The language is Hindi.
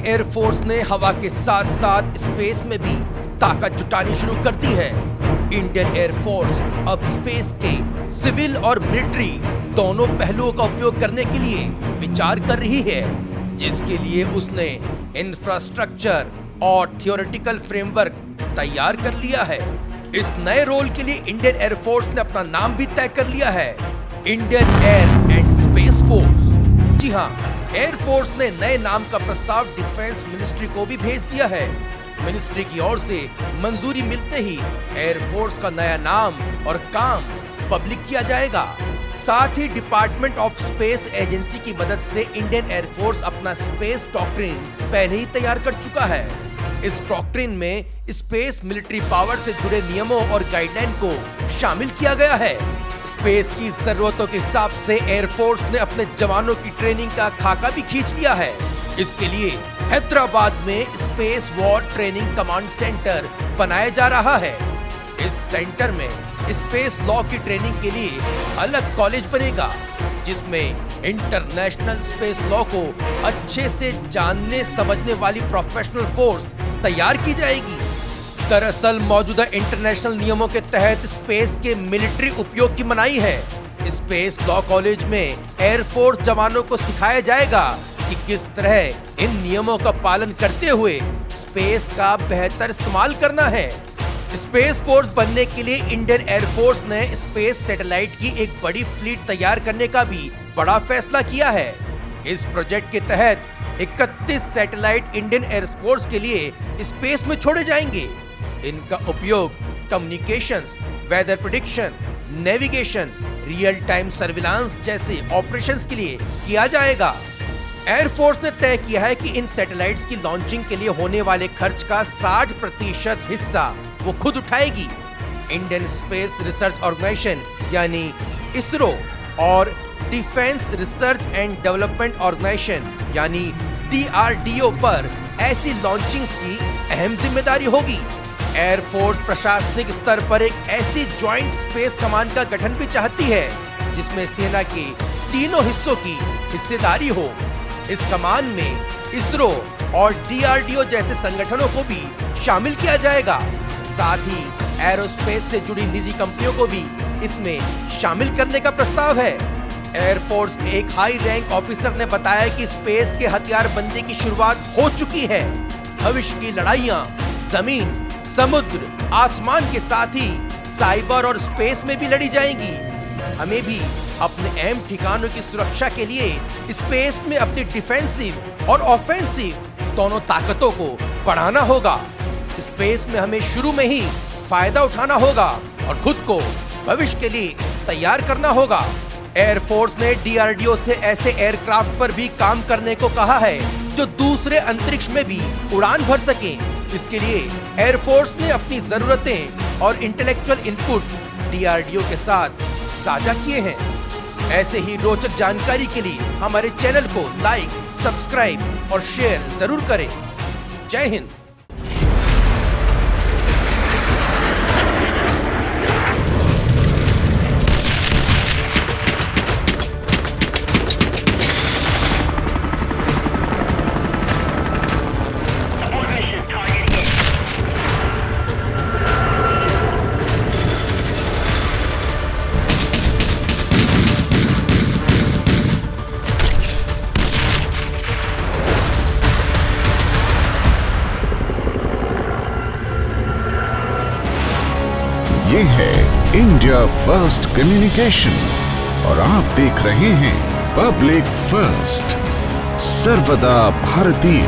एयरफोर्स ने हवा के साथ साथ स्पेस में भी ताकत जुटानी शुरू कर दी है। इंडियन एयरफोर्स अब स्पेस के सिविल और मिलिट्री दोनों पहलुओं का उपयोग करने के लिए विचार कर रही है, जिसके लिए उसने इंफ्रास्ट्रक्चर और थियोरेटिकल फ्रेमवर्क तैयार कर लिया है। इस नए रोल के लिए इंडियन एयरफोर्स ने अपना नाम भी तय कर लिया है, Indian air and space force. जी हाँ, एयरफोर्स ने नए नाम का प्रस्ताव डिफेंस मिनिस्ट्री को भी भेज दिया है। मिनिस्ट्री की ओर से मंजूरी मिलते ही एयरफोर्स का नया नाम और काम पब्लिक किया जाएगा। साथ ही डिपार्टमेंट ऑफ स्पेस एजेंसी की मदद से इंडियन एयरफोर्स अपना स्पेस डॉक्ट्रिन पहले ही तैयार कर चुका है। इस डॉक्ट्रिन में स्पेस मिलिट्री पावर से जुड़े नियमों और गाइडलाइन को शामिल किया गया है। स्पेस की जरूरतों के हिसाब से एयरफोर्स ने अपने जवानों की ट्रेनिंग का खाका भी खींच लिया है। इसके लिए हैदराबाद में space war training command centre बनाया जा रहा है। इस सेंटर में स्पेस लॉ की ट्रेनिंग के लिए अलग कॉलेज बनेगा, जिसमें इंटरनेशनल स्पेस लॉ को अच्छे से जानने समझने वाली प्रोफेशनल फोर्स तैयार की जाएगी। दरअसल मौजूदा इंटरनेशनल नियमों के तहत स्पेस के मिलिट्री उपयोग की मनाही है। स्पेस लॉ कॉलेज में एयरफोर्स जवानों को सिखाया जाएगा कि किस तरह इन नियमों का पालन करते हुए स्पेस का बेहतर इस्तेमाल करना है। स्पेस फोर्स बनने के लिए इंडियन एयरफोर्स ने स्पेस सैटेलाइट की एक बड़ी फ्लीट तैयार करने का भी बड़ा फैसला किया है। इस प्रोजेक्ट के तहत 31 सैटेलाइट इंडियन एयरफोर्स के लिए स्पेस में छोड़े जाएंगे। इनका उपयोग communications, weather prediction, navigation, real time surveillance जैसे ऑपरेशंस के लिए किया जाएगा। एयरफोर्स ने तय किया है कि इन सैटेलाइट्स की लॉन्चिंग के लिए होने वाले खर्च का 60% हिस्सा वो खुद उठाएगी। इंडियन स्पेस रिसर्च ऑर्गेनाइजेशन यानी इसरो और defence research and development organisation यानी DRDO पर ऐसी लॉन्चिंग्स की अहम जिम्मेदारी होगी। एयरफोर्स प्रशासनिक स्तर पर एक ऐसी ज्वाइंट स्पेस कमांड का गठन भी चाहती है, जिसमें सेना के तीनों हिस्सों की हिस्सेदारी हो। इस कमान में इसरो और DRDO जैसे संगठनों को भी शामिल किया जाएगा। साथ ही एरोस्पेस से जुड़ी निजी कंपनियों को भी इसमें शामिल करने का प्रस्ताव है। एयरफोर्स के एक हाई रैंक ऑफिसर ने बताया कि स्पेस के हथियारबंदी की शुरुआत हो चुकी है। भविष्य की लड़ाइयां जमीन, समुद्र, आसमान के साथ ही साइबर और स्पेस में भी लड़ी जाएंगी। हमें भी अपने अहम ठिकानों की सुरक्षा के लिए स्पेस में अपनी डिफेंसिव और ऑफेंसिव दोनों ताकतों को बढ़ाना होगा। स्पेस में हमें शुरू में ही फायदा उठाना होगा और खुद को भविष्य के लिए तैयार करना होगा। एयरफोर्स ने DRDO से ऐसे एयरक्राफ्ट पर भी काम करने को कहा है जो दूसरे अंतरिक्ष में भी उड़ान भर सकें। इसके लिए एयरफोर्स ने अपनी जरूरतें और इंटेलेक्चुअल इनपुट DRDO के साथ साझा किए हैं। ऐसे ही रोचक जानकारी के लिए हमारे चैनल को लाइक, सब्सक्राइब और शेयर जरूर करें। जय हिंद। ये है इंडिया फर्स्ट कम्युनिकेशन और आप देख रहे हैं पब्लिक फर्स्ट, सर्वदा भारतीय।